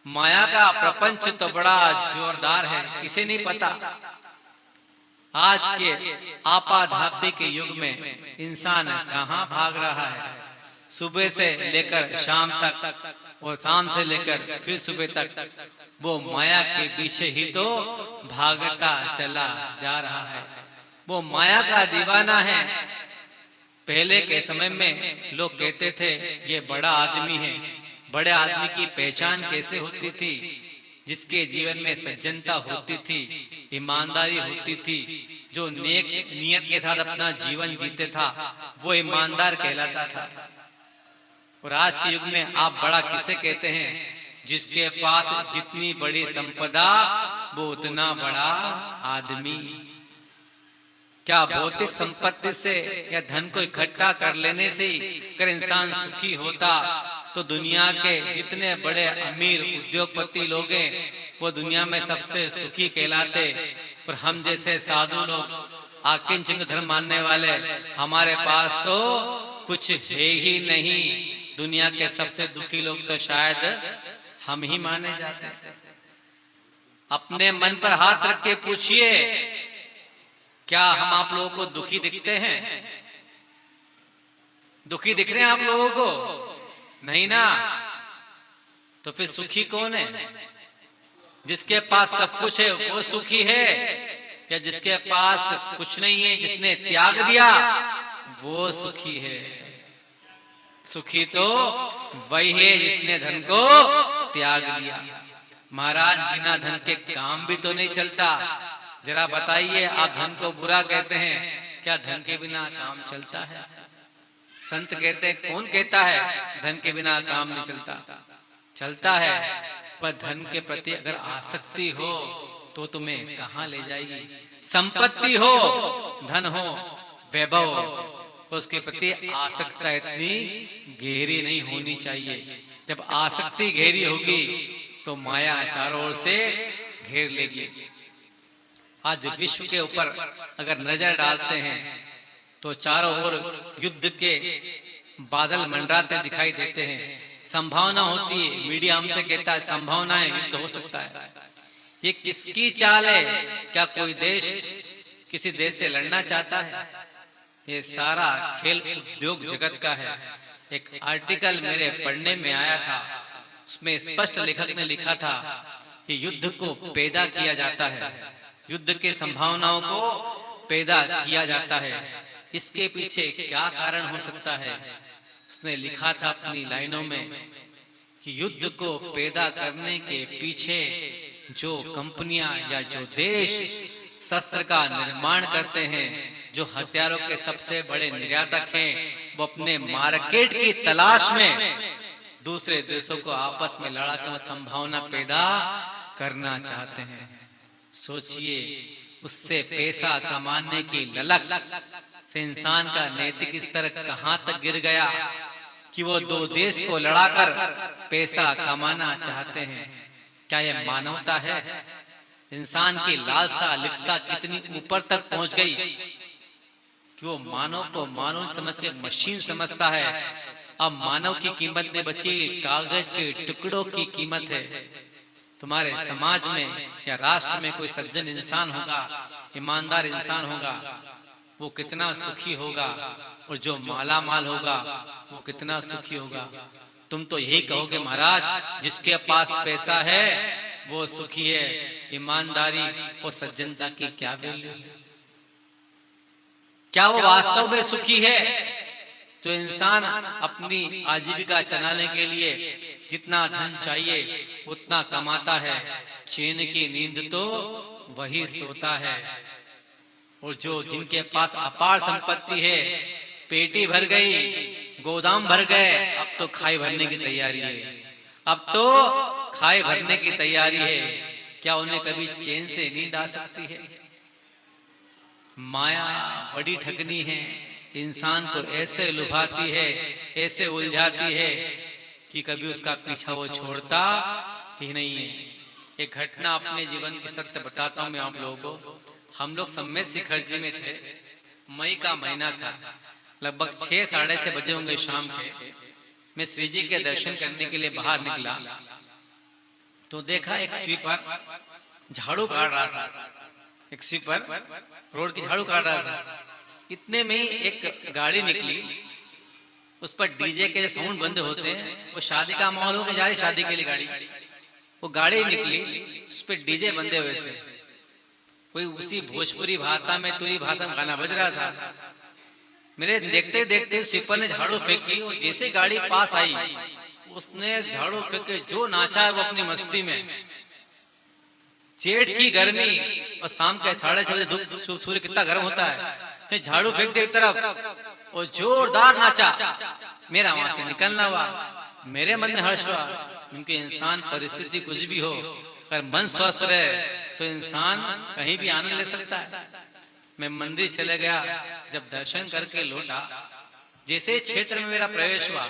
माया का प्रपंच तो बड़ा जोरदार है, किसे नहीं पता। आज के आपाधापी के युग में इंसान कहाँ भाग रहा है। सुबह से लेकर शाम तक और शाम से लेकर फिर सुबह तक वो माया के पीछे ही तो भागता चला जा रहा है। वो माया का दीवाना है। पहले के समय में लोग कहते थे ये बड़ा आदमी है। बड़े आदमी की पहचान कैसे होती थी? जिसके जीवन में सज्जनता होती थी, ईमानदारी होती थी, जो नेक नियत के साथ अपना जीवन जीते था, वो ईमानदार कहलाता था। और आज के युग में आप बड़ा किसे कहते हैं? जिसके पास जितनी बड़ी संपदा वो उतना बड़ा आदमी। क्या भौतिक संपत्ति से या धन को इकट्ठा कर लेने से ही अगर इंसान सुखी होता तो दुनिया के जितने बड़े अमीर उद्योगपति लोग हैं वो दुनिया में सबसे सुखी कहलाते। और हम जैसे साधु लोग, आकिंचन धर्म मानने वाले, हमारे पास तो कुछ है ही नहीं। दुनिया के सबसे दुखी लोग तो शायद हम ही माने जाते हैं। अपने मन पर हाथ रख के पूछिए, क्या हम आप लोगों को दुखी दिखते हैं? दुखी दिख रहे हैं आप लोगों को? नहीं ना। तो फिर सुखी कौन है? जिसके पास सब कुछ है वो सुखी है, या जिसके पास कुछ नहीं है, जिसने त्याग दिया वो सुखी है? सुखी तो वही है जिसने धन को त्याग दिया। महाराज, बिना धन के काम भी तो नहीं चलता। जरा बताइए, आप धन को बुरा कहते हैं, क्या धन के बिना काम चलता है? संत कहते हैं, कौन कहता है धन के बिना काम नहीं चलता? चलता है, पर धन के प्रति अगर आसक्ति हो तो तुम्हें कहां ले जाएगी? संपत्ति हो, धन हो, वैभव हो, उसके प्रति आसक्ति इतनी गहरी नहीं होनी चाहिए। जब आसक्ति गहरी होगी तो माया चारों ओर से घेर लेगी। आज विश्व के ऊपर अगर नजर डालते हैं तो चारों ओर युद्ध के बादल मंडराते दिखाई देते हैं। संभावना होती है, मीडिया हमसे कहता है संभावनाएं युद्ध हो सकता है। ये किसकी चाल है? क्या कोई देश किसी देश से लड़ना चाहता है? ये सारा खेल उद्योग जगत का है। एक आर्टिकल मेरे पढ़ने में आया था, उसमें स्पष्ट लेखक ने लिखा था कि युद्ध को पैदा किया जाता है, युद्ध के संभावनाओं को पैदा किया जाता है। इसके पीछे क्या कारण हो सकता है? उसने लिखा था अपनी लाइनों में कि युद्ध को पैदा करने के पीछे जो कंपनियां या जो देश शस्त्र का निर्माण करते हैं, जो हथियारों के सबसे बड़े निर्यातक हैं, वो अपने मार्केट की तलाश में दूसरे देशों को आपस में लड़ाकर संभावना पैदा करना चाहते हैं। सोचिए, उससे पैसा कमाने की ललक से इंसान का नैतिक स्तर कहां तक गिर गया कि वो दो देश को लड़ाकर पैसा कमाना चाहते हैं। क्या यह मानवता है? इंसान की लालसा लिप्सा कितनी ऊपर तक पहुंच गई कि वो मानव को मानव समझ के मशीन समझता है। अब मानव की कीमत नहीं बची, कागज के टुकड़ों की कीमत है। तुम्हारे समाज में या राष्ट्र में कोई सज्जन इंसान होगा, ईमानदार इंसान होगा, वो कितना सुखी होगा, और जो माला माल होगा वो कितना सुखी होगा। तुम तो यही कहोगे महाराज, जिसके पास पैसा है वो सुखी है। ईमानदारी और सज्जनता की क्या वैल्यू है? क्या वो वास्तव में सुखी है? तो इंसान अपनी आजीविका चलाने के लिए जितना धन चाहिए उतना कमाता है, चैन की नींद तो वही सोता है। और जो जिनके पास अपार संपत्ति है, पेटी भर गई, गोदाम भर गए, अब तो खाई भरने की तैयारी है, अब तो खाई भरने की तैयारी है। क्या उन्हें कभी चैन से नींद आ सकती है? माया बड़ी ठगनी है, इंसान को ऐसे लुभाती है, ऐसे उलझाती है कि कभी उसका पीछा वो छोड़ता ही नहीं है। एक घटना अपने जीवन की सत्य बताता हूँ मैं आप लोगों को। हम लोग सम्मेत शिखर जी में थे, मई का महीना था, लगभग 6 साढ़े 6 बजे होंगे शाम के। मैं श्री जी के दर्शन करने के लिए बाहर निकला तो देखा एक स्वीपर झाड़ू काट रहा था, एक स्वीपर रोड की झाड़ू काट रहा था। इतने में ही एक गाड़ी निकली, उस पर डीजे के साउंड बंद होते हैं, वो शादी का माहौल हो के जा रही शादी के लिए गाड़ी, वो गाड़ी निकली, उस पर डीजे बंधे हुए थे, कोई उसी भोजपुरी भाषा में तुरी भाषा में गाना बज रहा था। मेरे देखते देखते स्वीपर ने झाड़ू फेंकी और जैसे गाड़ी पास आई उसने झाड़ू फेंक के जो नाचा है वो अपनी मस्ती में। जेठ की गर्मी और शाम के 6:30 बजे धूप, सूर्य कितना गर्म होता है, तो झाड़ू फेंक दे एक तरफ और जोरदार नाचा। मेरा वहां से निकलना हुआ, मेरे मन में हर्ष हुआ, क्योंकि इंसान परिस्थिति कुछ भी हो अगर मन स्वस्थ रहे तो इंसान कहीं भी आनंद ले सकता है। मैं मंदिर चले गया, जब दर्शन करके लौटा, जैसे क्षेत्र में मेरा प्रवेश हुआ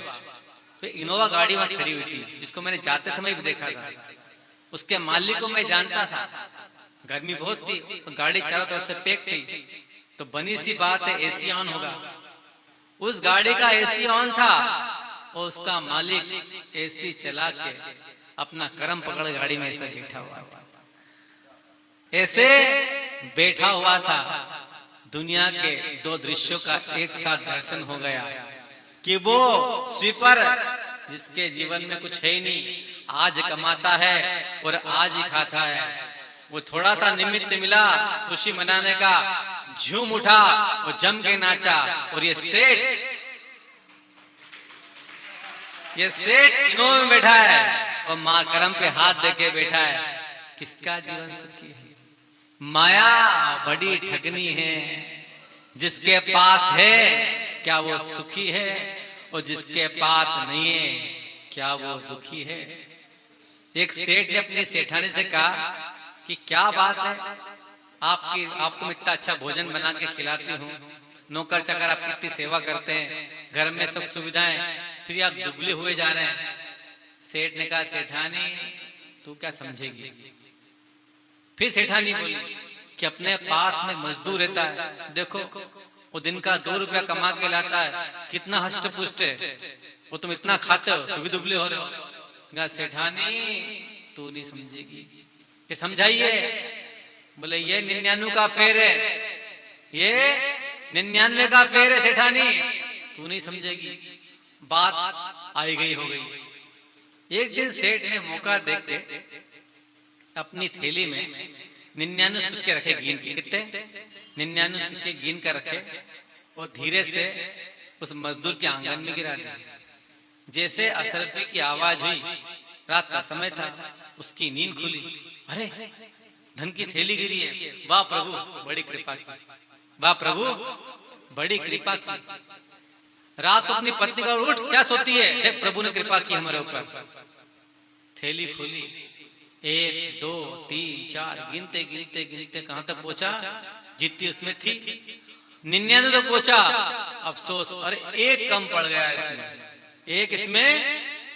तो इनोवा गाड़ी वहां खड़ी हुई थी, जिसको मैंने जाते समय भी देखा था। उसके मालिक को मैं जानता था, गर्मी बहुत थी, गाड़ी चारों तरफ से पैक थी, तो बनी सी बात है एसी ऑन होगा। उस गाड़ी का एसी ऑन था और उसका मालिक एसी चला के अपना करम पकड़ गाड़ी में ऐसे बैठा हुआ था, ऐसे बैठा हुआ था। दुनिया के दो दृश्यों का एक साथ दर्शन हो गया कि वो स्वीपर जिसके जीवन में कुछ है ही नहीं, आज कमाता है और आज ही खाता है, वो थोड़ा सा निमित्त मिला खुशी मनाने का, झूम उठा और जम के नाचा। और ये सेठ इनोवा में बैठा है और माँ करम पे हाथ देके बैठा है। किसका जीवन सुखी है? माया बड़ी ठगनी है, जिसके पास है क्या वो सुखी है, और जिसके पास नहीं है क्या वो दुखी है। एक सेठ ने अपनी सेठानी से कहा कि क्या बात है, आपको मैं इतना अच्छा भोजन बना के खिलाती हूँ, नौकर चाकर आपकी इतनी सेवा करते हैं, घर में सब सुविधाएं, फिर आप दुबले हुए जा रहे हैं। सेठ ने कहा, सेठानी तू क्या समझेगी। फिर सेठानी बोली कि अपने पास में मजदूर रहता है, देखो वो दिन का 2 रुपया कमा के लाता है, कितना हष्ट पुष्ट है, वो तुम इतना खाते हो तो भी दुबले हो रहे हो। सेठानी तू नहीं समझेगी, कि समझाइए। बोले ये 99 का फेर है, ये 99 का फेर है सेठानी, तू नहीं समझेगी। बात आई गई हो गई। एक दिन सेठ ने मौका देखते अपनी थैली में 99 सिक्के रखे, गिन के, कितने 99 सिक्के गिन कर रखे और धीरे से उस मजदूर के आंगन में गिरा दिया। जैसे अशरफी की आवाज हुई, रात का समय था, उसकी नींद खुली, अरे धन की थैली गिरी है, वाह प्रभु बड़ी कृपा की, वाह प्रभु बड़ी कृपा की। रात को अपनी पत्नी का उठ क्या सोती है, प्रभु ने कृपा की हमारे ऊपर। थैली खुली, 1 2 3 4 गिनते गिनते गिनते कहां तक पहुंचा, जितनी उसमें थी 99 तक पहुंचा। अफसोस, अरे एक कम पड़ गया इसमें, एक इसमें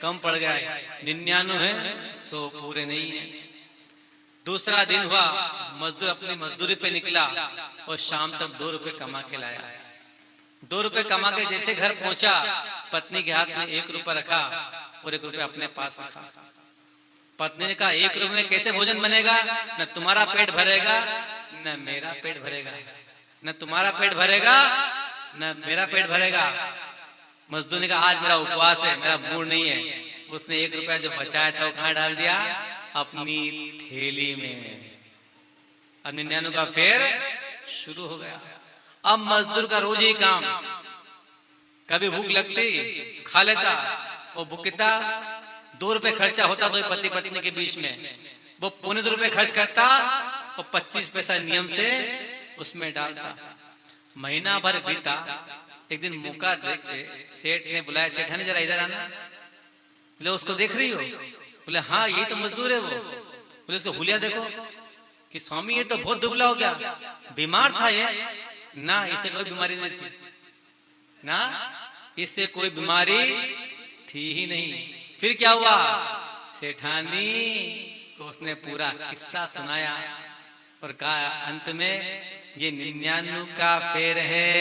कम पड़ गया है, 99 है 100 पूरे नहीं है। दूसरा दिन हुआ, मजदूर अपनी मजदूरी पे निकला और शाम तक 2 रुपए कमा के लाया। 2 रुपए कमा के जैसे घर पहुंचा, पत्नी के हाथ में 1 रुपया रखा और 1 रुपया अपने पास रखा। पत्नी ने कहा, 1 रुपये में कैसे भोजन बनेगा, न तुम्हारा पेट भरेगा न मेरा पेट भरेगा, न तुम्हारा पेट भरेगा न मेरा पेट भरेगा। मजदूर ने कहा, आज मेरा उपवास है, मेरा मूड नहीं है। उसने 1 रुपया जो बचाया था वो कहाँ डाल दिया, अपनी थैली में। अब 99 का फेर शुरू हो गया। अब मजदूर का रोज ही काम, कभी भूख लगती खा लेता, वो भूख कितना 2 रुपए खर्चा होता दो पति पत्नी के बीच में, वो 2.25 रुपए खर्च करता और 25 पैसा नियम से उसमें डालता। महीना भर बीता। एक दिन मौका देखते सेठ ने बुलाया, सेठानी जरा इधर आना। बोले उसको देख रही हो? बोले हाँ ये तो मजदूर है वो। बोले उसको हुलिया देखो कि स्वामी ये तो बहुत दुबला हो गया, बीमार था ये ना, इसे कोई बीमारी नहीं थी ना, इससे कोई बीमारी थी ही नहीं। फिर क्या हुआ, सेठानी को उसने पूरा किस्सा सुनाया और कहा अंत में ये 99 का फेर है,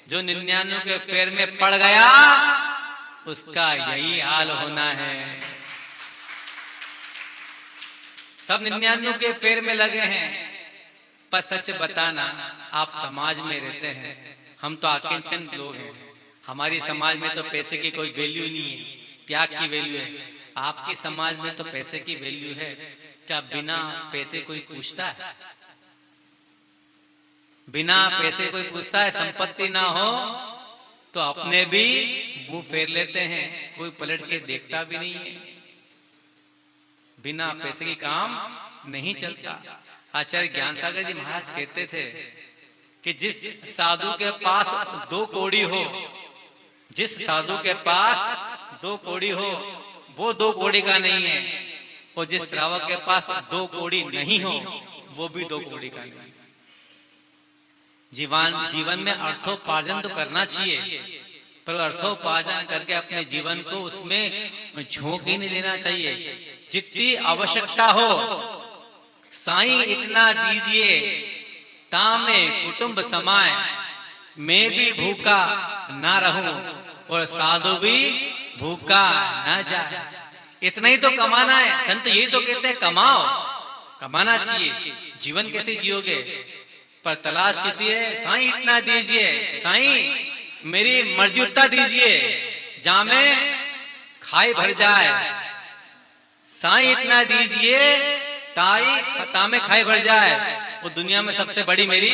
जो 99 के फेर में पड़ गया उसका यही हाल होना है। सब 99 के फेर में लगे हैं। पर सच बताना, आप समाज में रहते हैं, हम तो आकिंचन लोग हैं। हमारी समाज में तो पैसे की कोई वैल्यू नहीं है, त्याग की वैल्यू है। आपके समाज में तो पैसे की वैल्यू है। क्या बिना पैसे कोई पूछता है? बिना पैसे कोई पूछता है? संपत्ति ना हो तो अपने भी मुंह फेर लेते हैं, कोई पलट के देखता भी नहीं है। बिना पैसे की काम नहीं चलता। आचार्य ज्ञान सागर जी महाराज कहते थे कि जिस साधु के पास 2 कौड़ी हो, जिस साधु के पास 2 कौड़ी हो, वो 2 कौड़ी का नहीं है। और जिस श्रावक के पास 2 कौड़ी नहीं हो, वो भी 2 कौड़ी का नहीं। जीवन में अर्थोपार्जन तो करना चाहिए, पर अर्थोपार्जन करके अपने जीवन को उसमें झोंक ही नहीं देना चाहिए। जितनी आवश्यकता हो, साईं इतना दीजिए तामे कुटुंब समाए, मैं भी भूखा ना रहूं और साधु भी भूखा ना जाए। इतना ही तो कमाना है। संत यही तो कहते हैं, कमाओ, कमाना चाहिए। जीवन कैसे जियोगे? पर तलाश किसी है, साईं इतना दीजिए, साईं मेरी मर्जी उतना दीजिए जहां में खाए भर जाए। साईं इतना दीजिए ताई खता में खाए भर जाए, वो दुनिया में सबसे बड़ी मेरी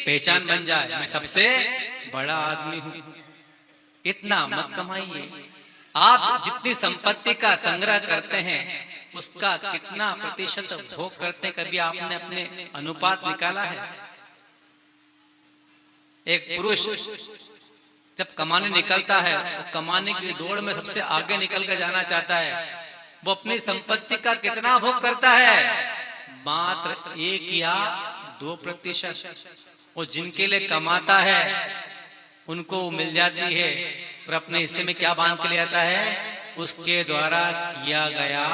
पहचान बन जाए, मैं सबसे बड़ा आदमी हूं। इतना मत कमाइए। आप जितनी संपत्ति का संग्रह करते हैं, उसका कितना प्रतिशत भोग करते हैं? कभी आपने अपने अनुपात निकाला है? एक पुरुष जब कमाने निकलता है, वो कमाने की दौड़ में सबसे आगे निकल कर जाना चाहता है। वो अपनी संपत्ति का कितना भोग करता है? मात्र 1 या 2%। वो जिनके लिए कमाता है उनको मिल जाती है, और अपने हिस्से में क्या बांध के ले आता है? उसके द्वारा किया गया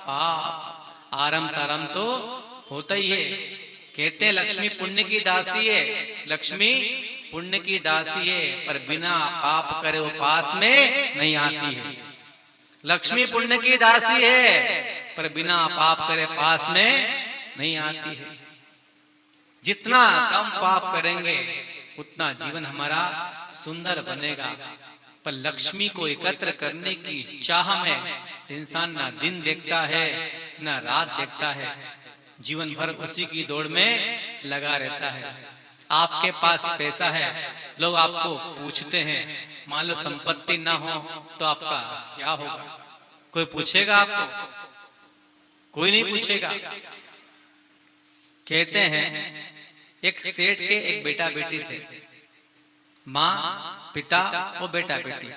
पाप। आरम सारम तो होता ही है। कहते हैं लक्ष्मी पुण्य की दासी है, लक्ष्मी पुण्य की दासी है, पर बिना पाप करे वो पास में नहीं आती है। लक्ष्मी पुण्य की दासी है, पर बिना पाप करे पास में नहीं आती है। जितना कम पाप करेंगे उतना जीवन हमारा सुंदर बनेगा। पर लक्ष्मी को एकत्र करने की चाह में इंसान ना दिन देखता है ना रात देखता है, जीवन भर उसी की दौड़ में लगा रहता है। आपके पास पैसा है, लोग आपको पूछते हैं। मान लो संपत्ति ना हो तो आपका क्या होगा? कोई पूछेगा आपको? कोई नहीं पूछेगा। कहते हैं एक सेठ के एक बेटा बेटी थे, माँ, पिता और बेटा बेटी,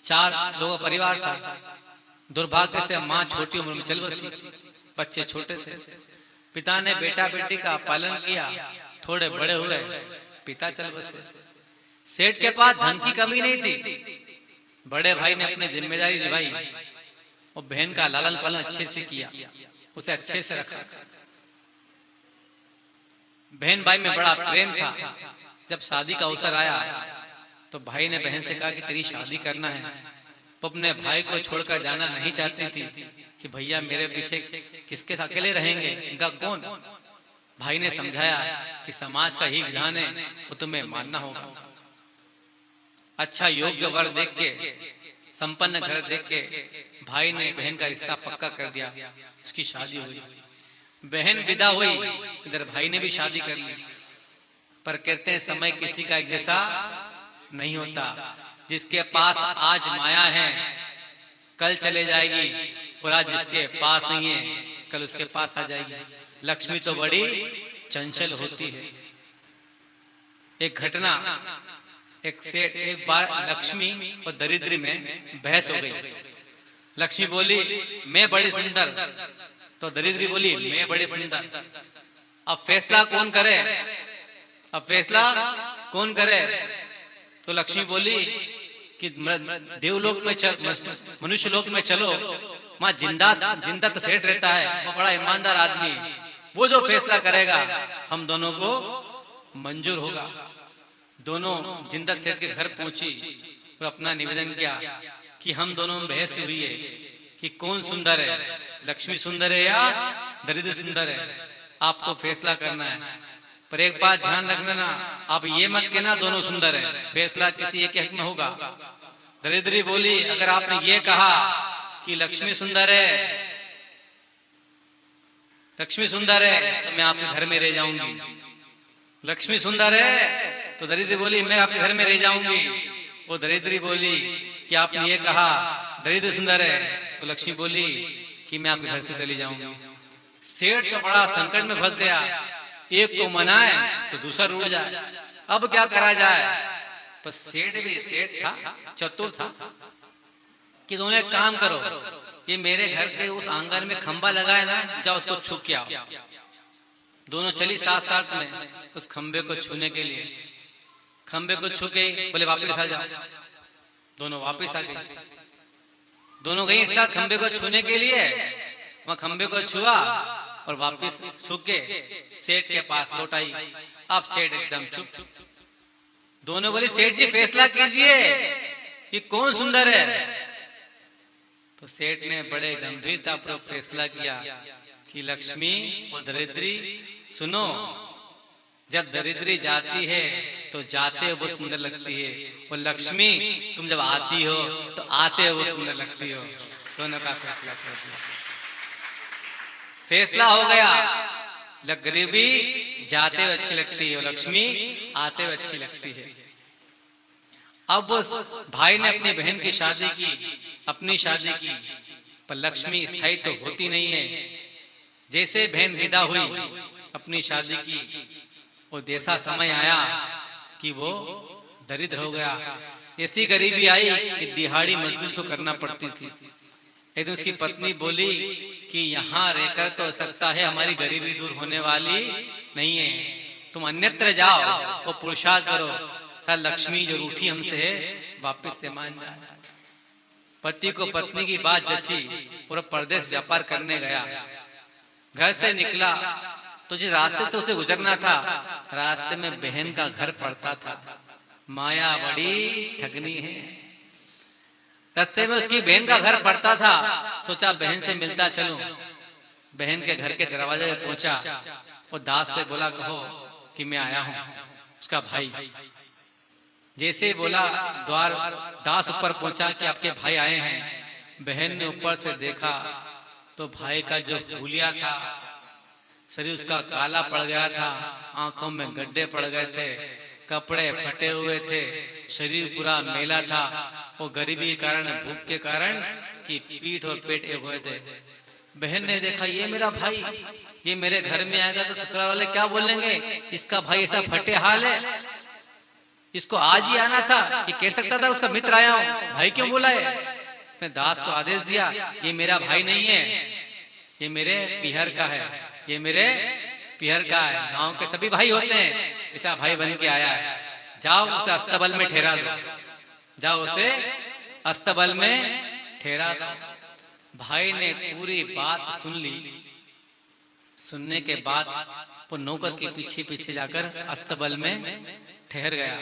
4 लोगों का परिवार था। दुर्भाग्य से माँ छोटी उम्र में चल बसी, बच्चे छोटे थे। पिता ने बेटा बेटी का पालन किया, थोड़े बड़े हुए, पिता चल बसे। सेठ के पास धन की कमी नहीं थी। बड़े भाई ने अपनी जिम्मेदारी निभाई और बहन का लालन पालन अच्छे से किया, उसे अच्छे से रखा। बहन भाई में बड़ा प्रेम था। जब शादी का अवसर आया तो भाई ने बहन से कहा कि तेरी शादी करना है। वो अपने भाई को छोड़कर जाना नहीं चाहती थी कि भैया मेरे पीछे किसके साथ अकेले रहेंगे, इनका कौन? भाई ने समझाया कि समाज का ही विधान है, वो तुम्हें मानना होगा। अच्छा योग्य वर देख के, संपन्न घर देख के भाई ने बहन का रिश्ता पक्का कर दिया। उसकी शादी हुई, बहन विदा हुई, इधर भाई ने भी शादी कर ली। पर कहते हैं समय किसी का एक जैसा नहीं होता। जिसके पास आज माया है कल चले जाएगी, और आज जिसके पास नहीं है कल उसके पास आ जाएगी। लक्ष्मी तो बड़ी चंचल होती है। एक घटना, एक बार लक्ष्मी और दरिद्री में बहस हो गई। लक्ष्मी बोली मैं बड़ी सुंदर, तो दरिद्री बोली मैं बड़ी सुंदर। अब फैसला कौन करे? अब फैसला कौन करे? तो लक्ष्मी बोली कि देवलोक में मनुष्य लोक में चलो, वहां जिंदा तो सेठ रहता है, वो बड़ा ईमानदार आदमी, वो जो फैसला करेगा हम दोनों को मंजूर होगा। दोनों जिंदा सेठ के घर पहुंची और अपना निवेदन किया कि हम दोनों में बहस हुई है कि कौन सुंदर है, लक्ष्मी सुंदर है या दरिद्र सुंदर है, आपको फैसला करना है। पर एक बात ध्यान रखना ना, आप ये मत कहना दोनों सुंदर है, फैसला किसी एक हक में होगा। दरिद्री बोली अगर आपने ये कहा कि लक्ष्मी सुंदर है, लक्ष्मी सुंदर है तो मैं आपके घर में रह जाऊंगी, लक्ष्मी सुंदर है तो दरिद्री बोली मैं आपके घर में रह जाऊंगी। वो दरिद्री बोली कि आपने ये कहा दरिद्र सुंदर है, तो लक्ष्मी बोली कि मैं आपके घर से चली जाऊंगी। सेठ तो बड़ा संकट में फंस गया, एक को मनाए तो दूसरा रूठ जाए, अब क्या करा जाए। पर सेठ भी सेठ था, चतुर था कि दोनों एक काम करो, ये मेरे घर के उस आंगन में खंबा लगा है ना, जाओ उसको छू के आओ। दोनों चली साथ साथ में उस खंबे को छूने के लिए, खंबे को छू के बोले वापस आ जाओ, दोनों वापस आ गए। दोनों गई एक साथ खंबे को छूने के लिए, वहां खंबे को छुआ और वापस छू के सेठ के पास लौट आई। अब सेठ एकदम चुप। दोनों बोले सेठ जी फैसला कीजिए कि कौन सुंदर है। तो सेठ ने बड़े गंभीरता पूर्वक फैसला किया कि लक्ष्मी और दरिद्री, सुनो, जब दरिद्री जाती है तो जाते हो वो सुंदर लगती है, और लक्ष्मी तुम जब आती हो तो आते हो वो सुंदर लगती हो। दोनों का फैसला कर दिया, फैसला हो गया। गरीबी जाते हुए अच्छी लगती है, लक्ष्मी आते हुए अच्छी लगती है। अब भाई ने अपनी बहन की शादी की, अपनी शादी की, पर लक्ष्मी स्थायी तो होती नहीं है। जैसे बहन विदा हुई अपनी शादी की, वो जैसा समय आया कि वो दरिद्र हो गया। ऐसी गरीबी आई कि दिहाड़ी मजदूर को करना पड़ती थी। एक दिन उसकी पत्नी बोली कि यहाँ रहकर तो सकता है हमारी गरीबी दूर होने वाली नहीं है, तुम अन्यत्र जाओ और पुरुषार्थ करो, लक्ष्मी जो रूठी हमसे है वापस से मान जाए। पति को पत्नी की बात जची और परदेश व्यापार करने गया। घर से निकला तो जिस रास्ते से उसे गुजरना था, रास्ते में बहन का घर पड़ता था। माया बड़ी ठगनी है। रास्ते में उसकी बहन का घर पड़ता था, सोचा बहन से मिलता चलूं। बहन के घर के दरवाजे पे पहुंचा और दास से बोला कहो कि मैं आया हूं, उसका भाई। जैसे ही बोला द्वार, दास ऊपर पहुंचा कि आपके भाई आए हैं। बहन ने ऊपर से देखा तो भाई का जो हुलिया था, शरीर उसका काला पड़ गया था, आंखों में गड्ढे पड़ गए थे, कपड़े फटे हुए थे, शरीर पूरा मेला था। वो गरीबी के कारण, भूख के कारण उसकी पीठ और पेट एक हुए थे। बहन ने देखा ये मेरा भाई, ये मेरे घर में आएगा तो ससुराल वाले क्या बोलेंगे, इसका भाई ऐसा फटे हाल है, इसको आज ही आना था, ये कह सकता था उसका मित्र आया हूं, भाई क्यों बोला है। उसने दास को आदेश दिया ये मेरा भाई नहीं है, ये मेरे पिहर का है, ये मेरे पिहर का है। गांव के सभी भाई होते हैं, ऐसा भाई बन के आया है, जाओ उसे अस्तबल में ठहरा दो, जाओ उसे अस्तबल में ठहरा दो। भाई ने पूरी बात सुन ली। सुनने के बाद वो नौकर के पीछे पीछे जाकर अस्तबल में ठहर गया।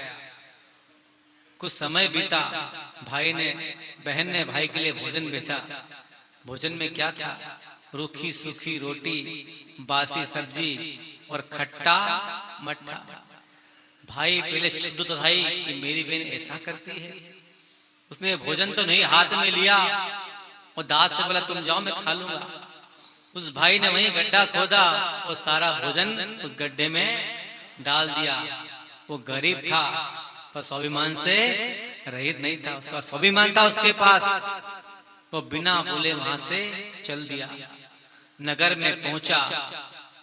कुछ समय बीता, भाई ने, बहन ने भाई के लिए भोजन बेचा। भोजन में क्या क्या, रूखी सूखी रोटी, बासी सब्जी और खट्टा मट्ठा। भाई पहले क्षुब्ध तो था कि मेरी बहन ऐसा करती है। उसने भोजन तो नहीं हाथ में लिया और दास से बोला तुम जाओ मैं खा लूंगा। उस भाई ने वहीं गड्ढा खोदा और सारा भोजन उस गड्ढे में डाल दिया। वो गरीब था पर स्वाभिमान से रहित नहीं था, उसका स्वाभिमान था उसके पास। वो बिना बोले वहां से चल दिया। नगर में पहुंचा,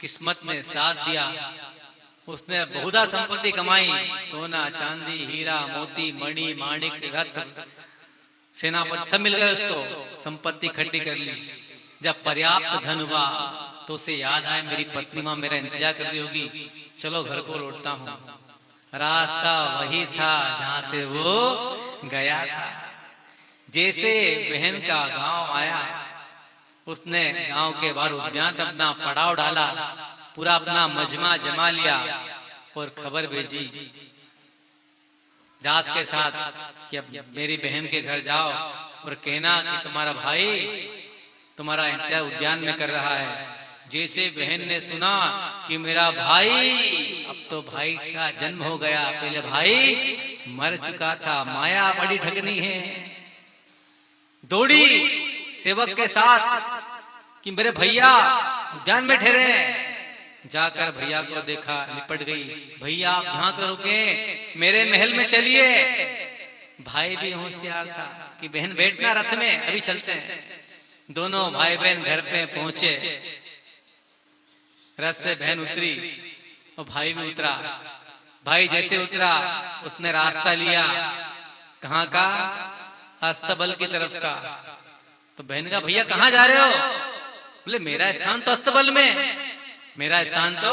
किस्मत ने साथ दिया। उसने बहुधा संपत्ति कमाई, सोना चांदी हीरा मोती मणि माणिक रत्न सेनापति सब मिल गए, उसको संपत्ति इकट्ठी कर ली। जब पर्याप्त धन हुआ तो उसे याद आया मेरी पत्नी मां मेरा इंतजार कर रही होगी, चलो घर को लौटता हूं। रास्ता वही था जहां से वो गया था। जैसे बहन का गांव आया, उसने गांव के बाहर उद्यान अपना पड़ाव डाला, पूरा अपना मजमा जमा लिया और खबर भेजी दास के साथ कि अब मेरी बहन के घर जाओ और कहना कि तुम्हारा भाई तुम्हारा इंतजार उद्यान में कर रहा है। जैसे बहन ने सुना कि मेरा भाई, अब तो भाई का जन्म हो गया, पहले भाई मर चुका था, माया बड़ी ठगनी है, दौड़ी सेवक के साथ कि मेरे भैया उद्यान में ठहरे। जाकर भैया को देखा, लिपट गई, भैया आप यहाँ क्यों रुके, मेरे महल में चलिए। भाई भी होशियार था कि बहन बैठना रथ में, अभी चलते हैं। दोनों भाई बहन घर पे पहुंचे, रथ से बहन उतरी और भाई भी उतरा। भाई जैसे उतरा उसने रास्ता लिया कहाँ का, अस्तबल की तरफ का। तो बहन का भैया कहाँ जा रहे हो, बोले मेरा स्थान तो अस्तबल में, मेरा स्थान तो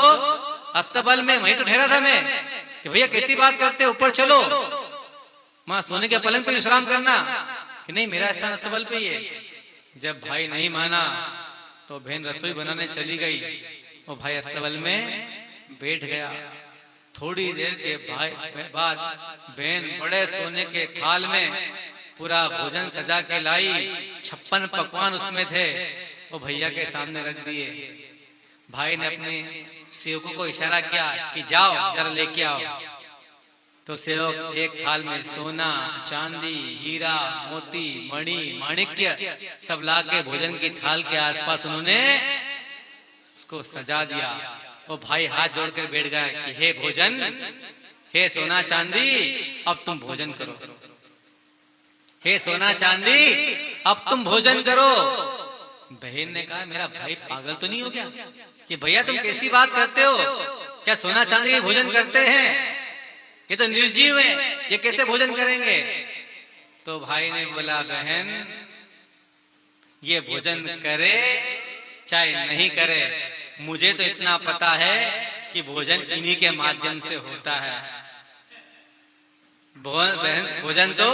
अस्तबल में, वहीं तो ठहरा था मैं। कि भैया कैसी बात करते, ऊपर चलो, माँ सोने के पलंग पे विश्राम करना। कि नहीं मेरा स्थान अस्तबल पे ही है। जब भाई नहीं माना तो बहन रसोई बनाने चली गई और भाई अस्तबल में बैठ गया। थोड़ी देर के बाद बहन बड़े सोने के थाल में पूरा भोजन सजा के लाई, 56 पकवान उसमें थे, वो भैया के सामने रख दिए। भाई ने अपने सेवकों को इशारा किया कि जाओ जरा लेके आओ। तो सेवक एक थाल में सोना, चांदी, हीरा, मोती, मणि, माणिक्य सब लाके भोजन की थाल के आसपास उन्होंने उसको सजा दिया। वो भाई हाथ जोड़कर बैठ गया कि हे भोजन, हे सोना चांदी, अब तुम भोजन करो, हे सोना चांदी अब तुम भोजन करो। बहन ने कहा मेरा भाई पागल तो नहीं हो गया कि भैया तुम कैसी बात करते हो, क्या सोना चांदी के भोजन करते हैं, ये तो निर्जीव है, ये कैसे भोजन करेंगे। तो भाई ने बोला बहन ये भोजन करे चाहे नहीं करे, मुझे तो इतना पता है कि भोजन इन्हीं के माध्यम से होता है, बहन भोजन तो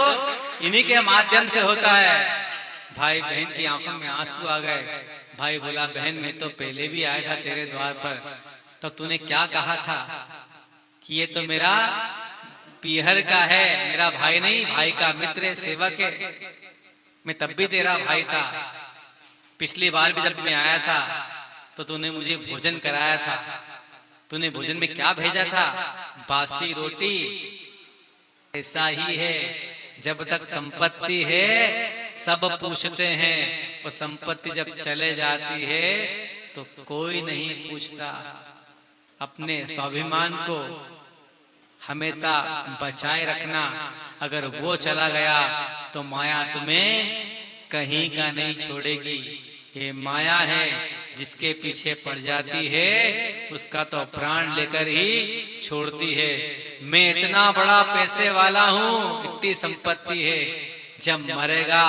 इन्हीं के माध्यम से होता है। भाई बहन की आंखों में आंसू आ गए। भाई बोला बहन मैं तो पहले भी आया था तेरे द्वार पर, तो तूने क्या कहा था कि ये तो मेरा पीहर का है, मेरा भाई नहीं, भाई का मित्र है, सेवक है। मैं तब भी तेरा भाई था, पिछली बार भी जब मैं आया था तो तूने मुझे भोजन कराया था। तूने भोजन में क्या भेजा था, बासी रोटी। ऐसा ही है, जब तक संपत्ति है सब पूछते हैं, और संपत्ति जब चले जाती है तो कोई नहीं पूछता। अपने स्वाभिमान को हमेशा बचाए रखना, अगर वो चला गया तो माया तुम्हें कहीं का नहीं छोड़ेगी। ये माया है, जिसके पीछे पड़ जाती है उसका तो प्राण लेकर ही छोड़ती है। मैं इतना बड़ा पैसे वाला हूँ, इतनी संपत्ति है, जब मरेगा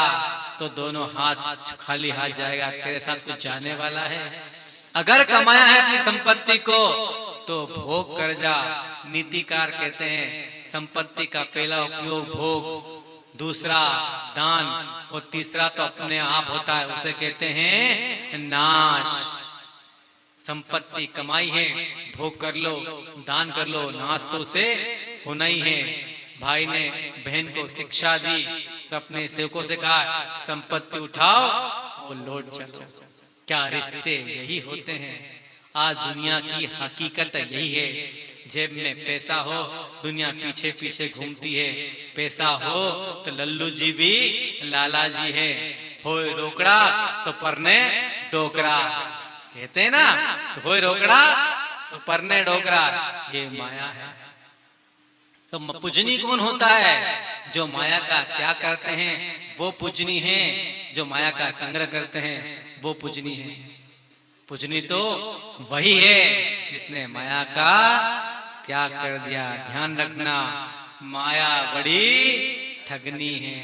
तो दोनों हाथ खाली हाथ जाएगा, तेरे साथ कुछ जाने वाला है। अगर कमाया है अपनी संपत्ति को तो भोग कर जा। नीतिकार कहते हैं संपत्ति का पहला उपयोग भोग, दूसरा दान, और तीसरा तो अपने आप होता है, उसे कहते हैं नाश। संपत्ति कमाई है, भोग कर लो, दान कर लो, नाश तो उसे होना ही है। भाई ने बहन को शिक्षा दी तो अपने सेवकों से कहा संपत्ति उठाओ और लौट चलो। क्या रिश्ते यही होते हैं। आज दुनिया की हकीकत यही है, जेब में पैसा हो दुनिया पीछे पीछे घूमती है, पैसा हो तो लल्लू जी भी लाला जी है, होए रोकड़ा तो परने डोकरा, कहते हैं ना, होए रोकड़ा तो परने डोकरा। ये माया है। तो पूजनी कौन होता है, जो माया का त्याग करते हैं वो पूजनी है, जो माया का संग्रह करते हैं वो पूजनी है। पूजनी तो वही है जिसने माया का त्याग कर दिया। ध्यान रखना, माया बड़ी ठगनी है।